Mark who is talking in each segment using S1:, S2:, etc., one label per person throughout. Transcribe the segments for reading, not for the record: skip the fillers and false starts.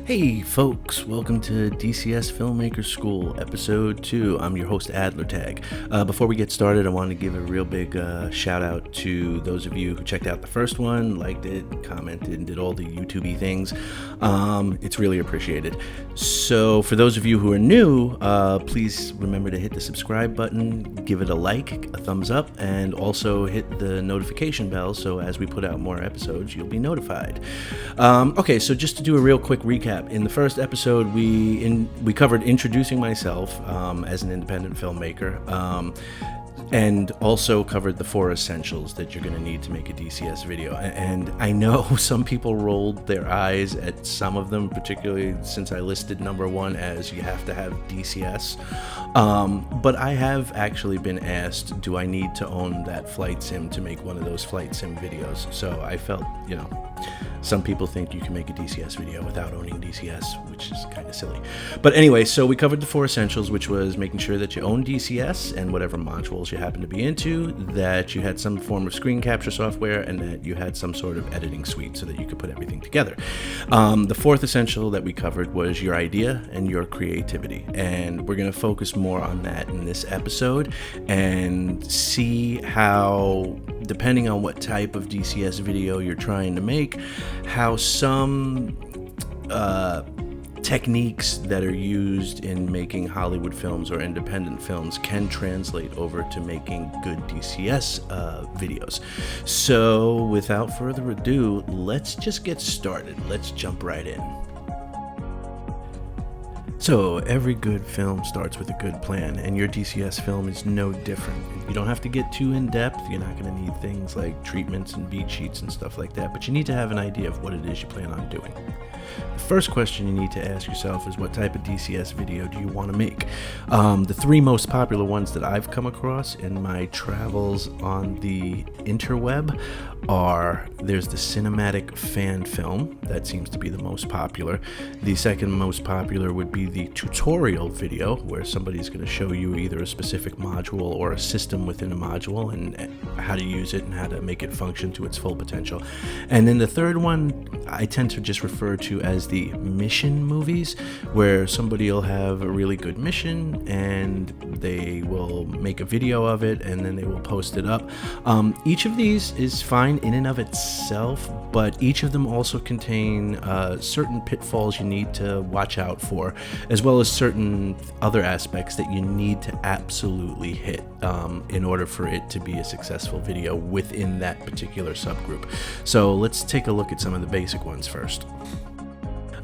S1: Hey folks, welcome to DCS Film-Makers School, Episode 2. I'm your host, Adler Tag. Before we get started, I want to give a real big shout out to those of you who checked out the first one, liked it, commented, and did all the YouTube-y things. It's really appreciated. So for those of you who are new, please remember to hit the subscribe button, give it a like, a thumbs up, and also hit the notification bell so as we put out more episodes, you'll be notified. Okay, so just to do a real quick recap. In the first episode, we covered introducing myself as an independent filmmaker, and also covered the 4 essentials that you're going to need to make a DCS video. And I know some people rolled their eyes at some of them, particularly since I listed number 1 as you have to have DCS. But I have actually been asked, do I need to own that flight sim to make one of those flight sim videos? So I felt, some people think you can make a DCS video without owning DCS, which is kind of silly. But anyway, so we covered the 4 essentials, which was making sure that you own DCS and whatever modules you happen to be into, that you had some form of screen capture software, and that you had some sort of editing suite so that you could put everything together. The 4th essential that we covered was your idea and your creativity. And we're going to focus more on that in this episode and see how, depending on what type of DCS video you're trying to make, how some techniques that are used in making Hollywood films or independent films can translate over to making good DCS videos. So without further ado, let's just get started. Let's jump right in. So every good film starts with a good plan, and your DCS film is no different. You don't have to get too in-depth. You're not going to need things like treatments and beat sheets and stuff like that, but you need to have an idea of what it is you plan on doing. The first question you need to ask yourself is, what type of DCS video do you want to make? The 3 most popular ones that I've come across in my travels on the interweb are, there's the cinematic fan film. That seems to be the most popular. The second most popular would be the tutorial video, where somebody's going to show you either a specific module or a system within a module and how to use it and how to make it function to its full potential. And then the third one I tend to just refer to as the mission movies, where somebody will have a really good mission and they will make a video of it and then they will post it up. Each of these is fine in and of itself, but each of them also contain certain pitfalls you need to watch out for, as well as certain other aspects that you need to absolutely hit in order for it to be a successful video within that particular subgroup. So let's take a look at some of the basic ones first.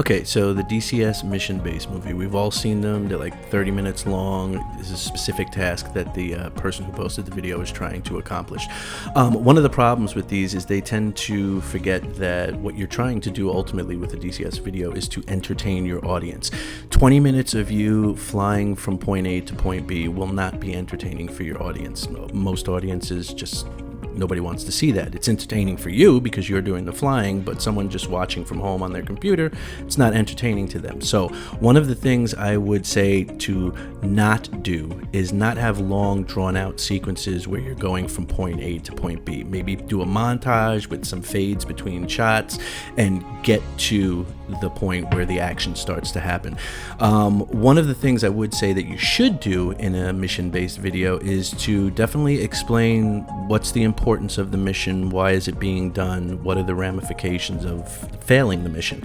S1: Okay, so the DCS mission-based movie, we've all seen them. They're like 30 minutes long. This is a specific task that the person who posted the video is trying to accomplish. One of the problems with these is they tend to forget that what you're trying to do ultimately with a DCS video is to entertain your audience. 20 minutes of you flying from point A to point B will not be entertaining for your audience. Most audiences just... nobody wants to see that. It's entertaining for you because you're doing the flying, but someone just watching from home on their computer, it's not entertaining to them. So one of the things I would say to not do is not have long drawn out sequences where you're going from point A to point B. Maybe do a montage with some fades between shots and get to the point where the action starts to happen. One of the things I would say that you should do in a mission-based video is to definitely explain what's the importance of the mission, why is it being done, what are the ramifications of failing the mission.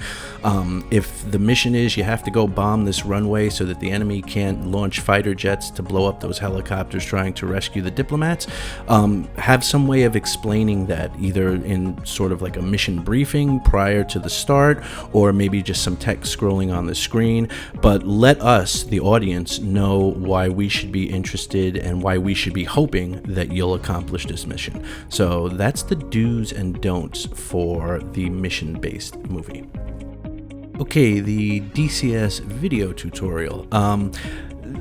S1: If the mission is you have to go bomb this runway so that the enemy can't launch fighter jets to blow up those helicopters trying to rescue the diplomats, have some way of explaining that, either in sort of like a mission briefing prior to the start, or maybe just some text scrolling on the screen, but let us, the audience, know why we should be interested and why we should be hoping that you'll accomplish this mission. So that's the do's and don'ts for the mission-based movie. Okay, the DCS video tutorial.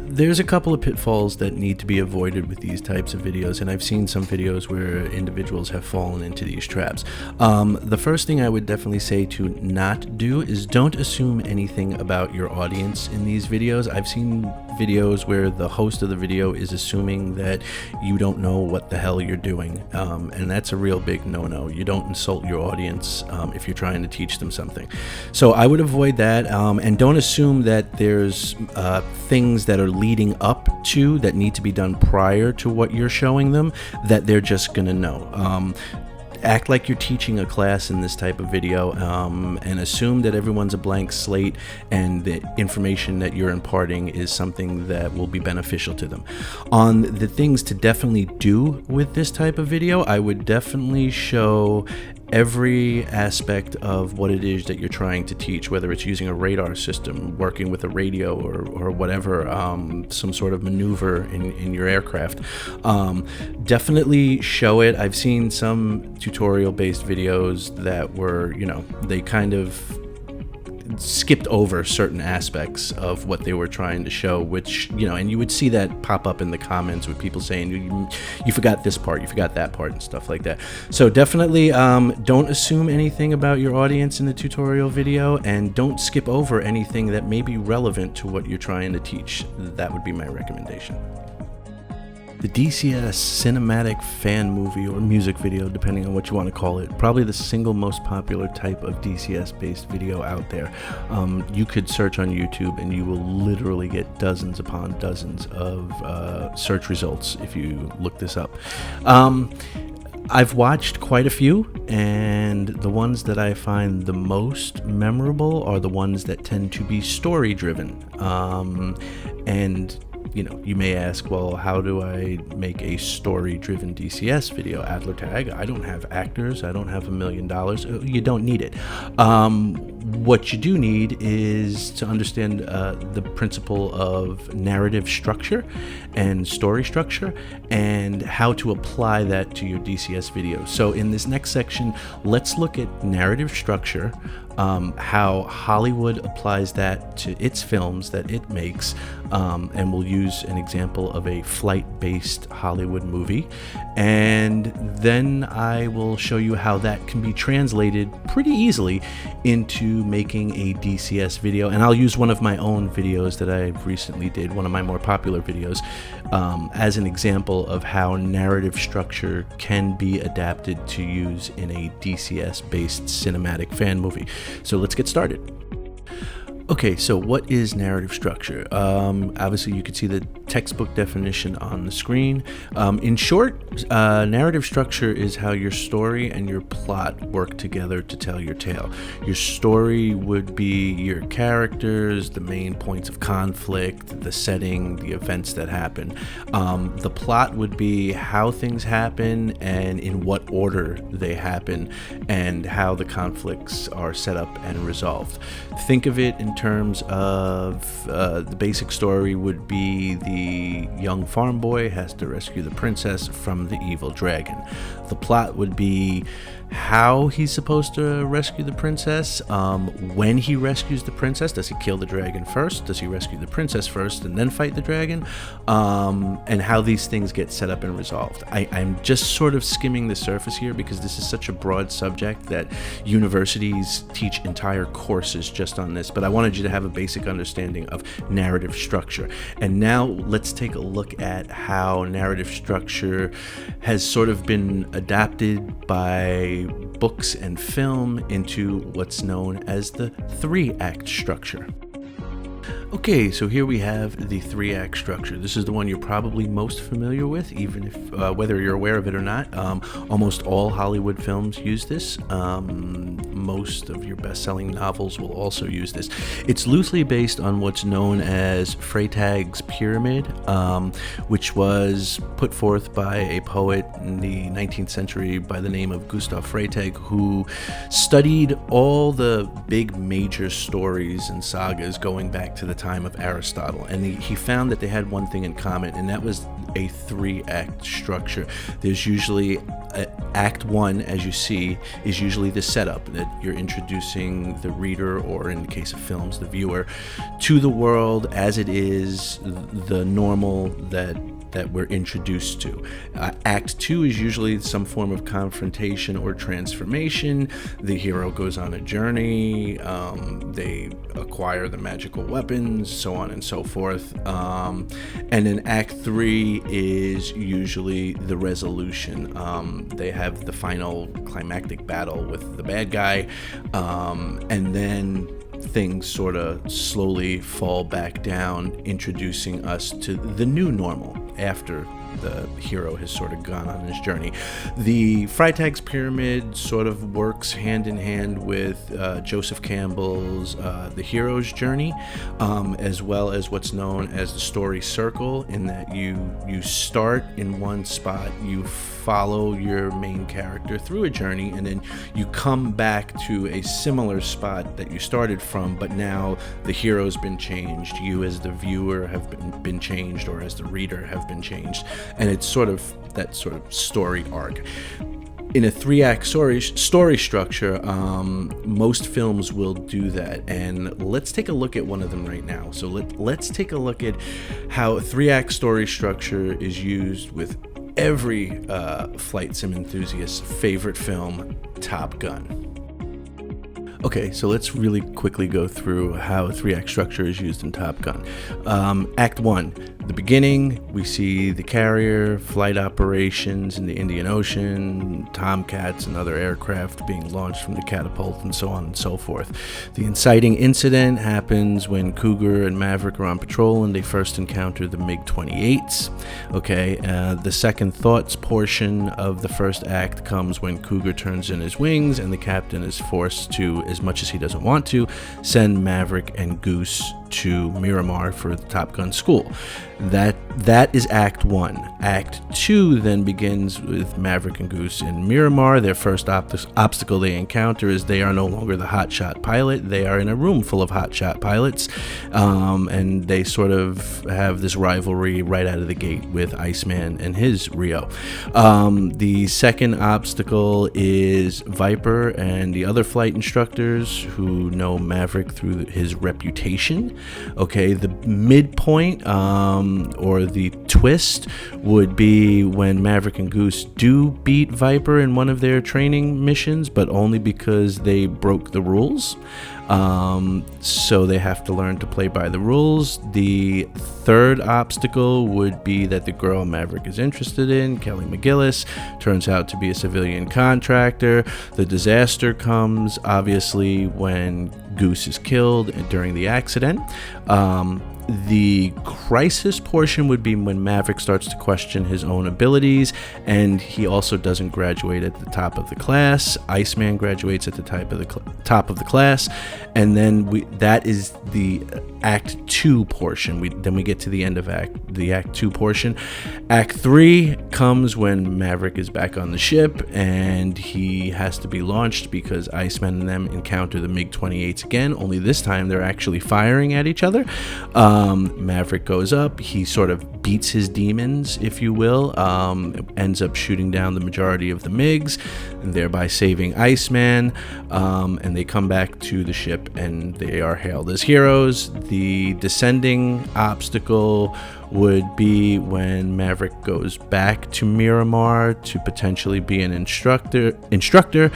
S1: There's a couple of pitfalls that need to be avoided with these types of videos, and I've seen some videos where individuals have fallen into these traps. The first thing I would definitely say to not do is don't assume anything about your audience in these videos. I've seen videos where the host of the video is assuming that you don't know what the hell you're doing, and that's a real big no-no. You don't insult your audience if you're trying to teach them something. So I would avoid that, and don't assume that there's things that are leading up to that need to be done prior to what you're showing them that they're just gonna know. Act like you're teaching a class in this type of video, and assume that everyone's a blank slate and the information that you're imparting is something that will be beneficial to them. On the things to definitely do with this type of video, I would definitely show every aspect of what it is that you're trying to teach, whether it's using a radar system, working with a radio, or whatever, some sort of maneuver in your aircraft. Definitely show it. I've seen some tutorial based videos that were, they kind of skipped over certain aspects of what they were trying to show, which, and you would see that pop up in the comments with people saying you forgot this part, you forgot that part, and stuff like that. So definitely don't assume anything about your audience in the tutorial video, and don't skip over anything that may be relevant to what you're trying to teach. That would be my recommendation. The DCS cinematic fan movie or music video, depending on what you want to call it, probably the single most popular type of DCS based video out there. You could search on YouTube and you will literally get dozens upon dozens of search results if you look this up. I've watched quite a few, and the ones that I find the most memorable are the ones that tend to be story driven. And you may ask, well, how do I make a story-driven DCS video? Adler tag, I don't have actors, I don't have $1 million. You don't need it. What you do need is to understand the principle of narrative structure and story structure, and how to apply that to your DCS video. So in this next section, let's look at narrative structure, how Hollywood applies that to its films that it makes, and we'll use an example of a flight-based Hollywood movie, and then I will show you how that can be translated pretty easily into making a DCS video. And I'll use one of my own videos that I recently did, one of my more popular videos, as an example of how narrative structure can be adapted to use in a DCS-based cinematic fan movie. So let's get started. Okay, so what is narrative structure? Obviously, you can see the textbook definition on the screen. In short, narrative structure is how your story and your plot work together to tell your tale. Your story would be your characters, the main points of conflict, the setting, the events that happen. The plot would be how things happen and in what order they happen, and how the conflicts are set up and resolved. Think of it in terms of the basic story would be the young farm boy has to rescue the princess from the evil dragon. The plot would be how he's supposed to rescue the princess, when he rescues the princess. Does he kill the dragon first? Does he rescue the princess first and then fight the dragon? And how these things get set up and resolved. I'm just sort of skimming the surface here because this is such a broad subject that universities teach entire courses just on this, but I wanted you to have a basic understanding of narrative structure. And now let's take a look at how narrative structure has sort of been adapted by books and film into what's known as the 3-act structure. Okay, so here we have the 3-act structure. This is the one you're probably most familiar with, even if whether you're aware of it or not. Almost all Hollywood films use this. Most of your best-selling novels will also use this. It's loosely based on what's known as Freytag's pyramid, which was put forth by a poet in the 19th century by the name of Gustav Freytag, who studied all the big major stories and sagas going back to the time of Aristotle, and he found that they had one thing in common, and that was a 3-act structure. There's usually Act 1, as you see, is usually the setup, that you're introducing the reader, or in the case of films, the viewer, to the world as it is, the normal that that we're introduced to. Act 2 is usually some form of confrontation or transformation. The hero goes on a journey, they acquire the magical weapons, so on and so forth. And then Act 3 is usually the resolution. They have the final climactic battle with the bad guy, and then things sort of slowly fall back down, introducing us to the new normal after the hero has sort of gone on his journey. The Freytag's Pyramid sort of works hand in hand with Joseph Campbell's The Hero's Journey, as well as what's known as the story circle, in that you start in one spot, you follow your main character through a journey, and then you come back to a similar spot that you started from, but now the hero's been changed, you as the viewer have been changed, or as the reader have been changed, and it's sort of that sort of story arc. In a 3-act story structure, most films will do that, and let's take a look at one of them right now. So let's take a look at how a 3-act story structure is used with every flight sim enthusiast's favorite film, Top Gun. Okay, so let's really quickly go through how a 3-act structure is used in Top Gun. Act 1, the beginning, we see the carrier, flight operations in the Indian Ocean, Tomcats and other aircraft being launched from the catapult, and so on and so forth. The inciting incident happens when Cougar and Maverick are on patrol and they first encounter the MiG-28s. Okay, the second thoughts portion of the first act comes when Cougar turns in his wings and the captain is forced to, as much as he doesn't want to, send Maverick and Goose to Miramar for the Top Gun school. That is Act 1. Act 2 then begins with Maverick and Goose in Miramar. Their first obstacle they encounter is they are no longer the hotshot pilot. They are in a room full of hotshot pilots, and they sort of have this rivalry right out of the gate with Iceman and his Rio. The second obstacle is Viper and the other flight instructors who know Maverick through his reputation. Okay, the midpoint, or the twist, would be when Maverick and Goose do beat Viper in one of their training missions, but only because they broke the rules. So they have to learn to play by the rules. The third obstacle would be that the girl Maverick is interested in, Kelly McGillis, turns out to be a civilian contractor. The disaster comes, obviously, when Goose is killed during the accident. The crisis portion would be when Maverick starts to question his own abilities, and he also doesn't graduate at the top of the class. Iceman graduates at the top of the class, and then that is the Act 2 portion. Then we get to the end of the Act 2 portion. Act 3 comes when Maverick is back on the ship, and he has to be launched because Iceman and them encounter the MiG-28s again, only this time they're actually firing at each other. Maverick goes up, he sort of beats his demons, if you will, ends up shooting down the majority of the MiGs, and thereby saving Iceman, and they come back to the ship and they are hailed as heroes. The descending obstacle would be when Maverick goes back to Miramar to potentially be an instructor,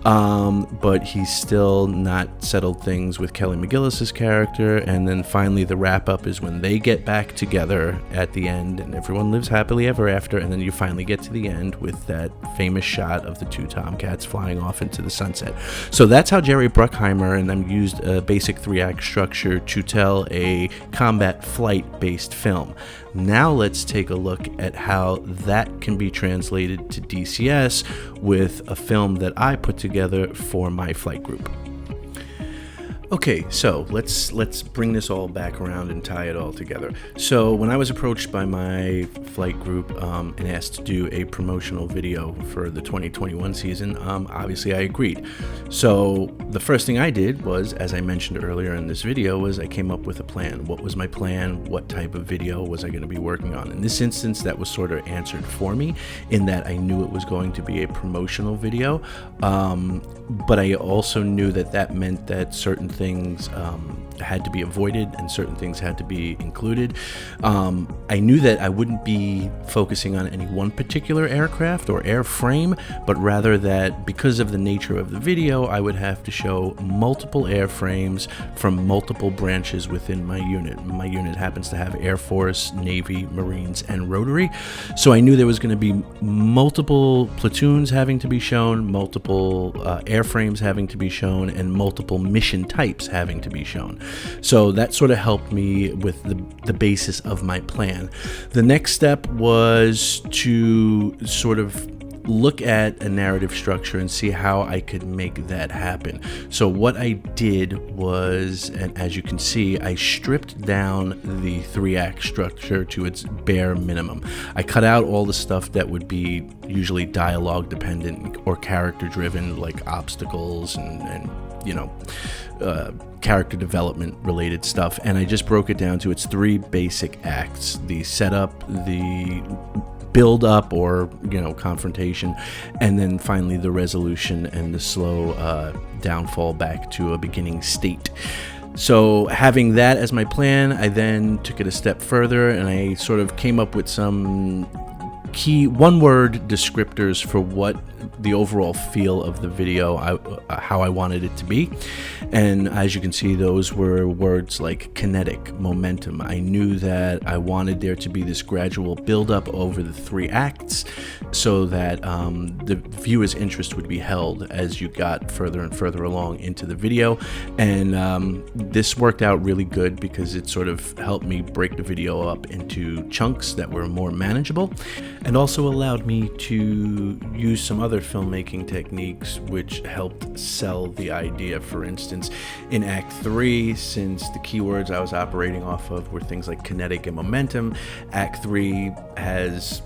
S1: but he's still not settled things with Kelly McGillis's character. And then finally the wrap up is when they get back together at the end and everyone lives happily ever after, and then you finally get to the end with that famous shot of the two Tomcats flying off into the sunset. So that's how Jerry Bruckheimer and them used a basic 3-act structure to tell a combat flight based film. Now let's take a look at how that can be translated to DCS with a film that I put together for my flight group. Okay, so let's bring this all back around and tie it all together. So when I was approached by my flight group and asked to do a promotional video for the 2021 season, obviously I agreed. So the first thing I did was, as I mentioned earlier in this video, was I came up with a plan. What was my plan? What type of video was I going to be working on? In this instance, that was sort of answered for me in that I knew it was going to be a promotional video, but I also knew that meant that certain things had to be avoided and certain things had to be included. I knew that I wouldn't be focusing on any one particular aircraft or airframe, but rather that because of the nature of the video, I would have to show multiple airframes from multiple branches within my unit. My unit happens to have Air Force, Navy, Marines, and Rotary. So I knew there was going to be multiple platoons having to be shown, multiple airframes having to be shown, and multiple mission types having to be shown. So that sort of helped me with the basis of my plan. The next step was to sort of look at a narrative structure and see how I could make that happen. So what I did was, and as you can see, I stripped down the 3-act structure to its bare minimum. I cut out all the stuff that would be usually dialogue dependent or character driven, like obstacles and you know, character development related stuff, and I just broke it down to its 3 basic acts: the setup, the build up or, you know, confrontation, and then finally the resolution and the slow downfall back to a beginning state. So having that as my plan, I then took it a step further and I sort of came up with some key one-word descriptors for what the overall feel of the video, how I wanted it to be. And as you can see, those were words like kinetic, momentum. I knew that I wanted there to be this gradual build-up over the 3 acts so that the viewer's interest would be held as you got further and further along into the video. And this worked out really good because it sort of helped me break the video up into chunks that were more manageable, and also allowed me to use some other filmmaking techniques which helped sell the idea. For instance, in Act 3, since the keywords I was operating off of were things like kinetic and momentum, Act 3 has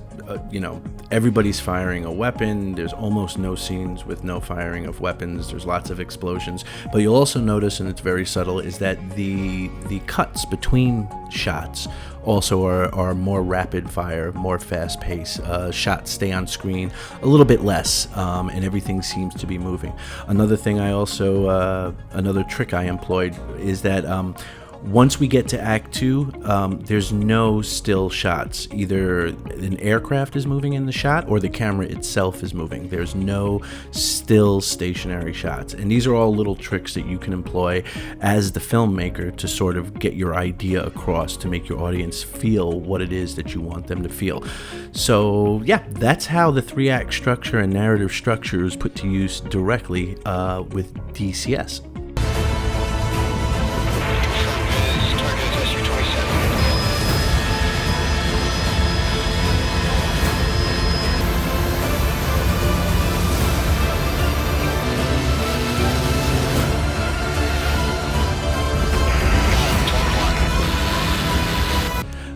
S1: you know, everybody's firing a weapon. There's almost no scenes with no firing of weapons. There's lots of explosions. But you'll also notice, and it's very subtle, is that the cuts between shots also are more rapid fire, more fast pace. Shots stay on screen a little bit less, and everything seems to be moving. Another thing I also, another trick I employed is that once we get to Act 2, there's no still shots. Either an aircraft is moving in the shot or the camera itself is moving. There's no still stationary shots. And these are all little tricks that you can employ as the filmmaker to sort of get your idea across, to make your audience feel what it is that you want them to feel. So yeah, that's how the 3-act structure and narrative structure is put to use directly with DCS.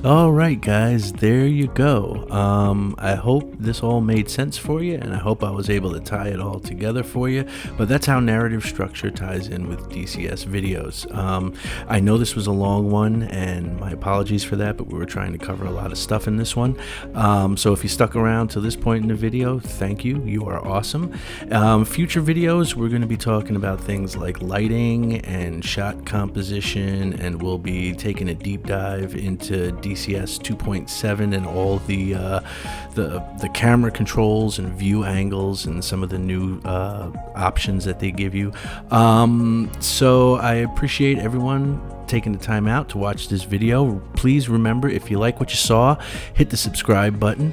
S1: Alright guys, there you go. I hope this all made sense for you, and I hope I was able to tie it all together for you, but that's how narrative structure ties in with DCS videos. I know this was a long one, and my apologies for that, but we were trying to cover a lot of stuff in this one. So if you stuck around to this point in the video, thank you. You are awesome. Future videos, we're going to be talking about things like lighting and shot composition, and we'll be taking a deep dive into DCS 2.7 and all the camera controls and view angles and some of the new options that they give you. So I appreciate everyone taking the time out to watch this video. Please remember, if you like what you saw, hit the subscribe button,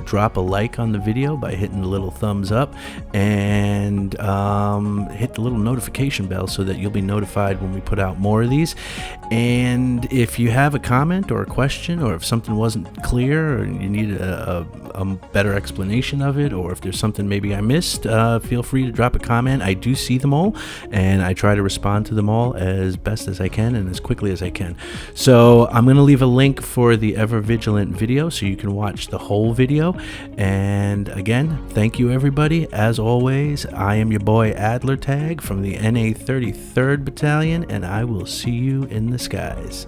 S1: drop a like on the video by hitting the little thumbs up, and hit the little notification bell so that you'll be notified when we put out more of these. And if you have a comment or a question, or if something wasn't clear or you need a better explanation of it, or if there's something maybe I missed, feel free to drop a comment. I do see them all, and I try to respond to them all as best as I can and as quickly as I can. So I'm going to leave a link for the Ever Vigilant video so you can watch the whole video. And again, thank you everybody. As always, I am your boy Adler Tag from the NA 33rd Battalion, and I will see you in the skies.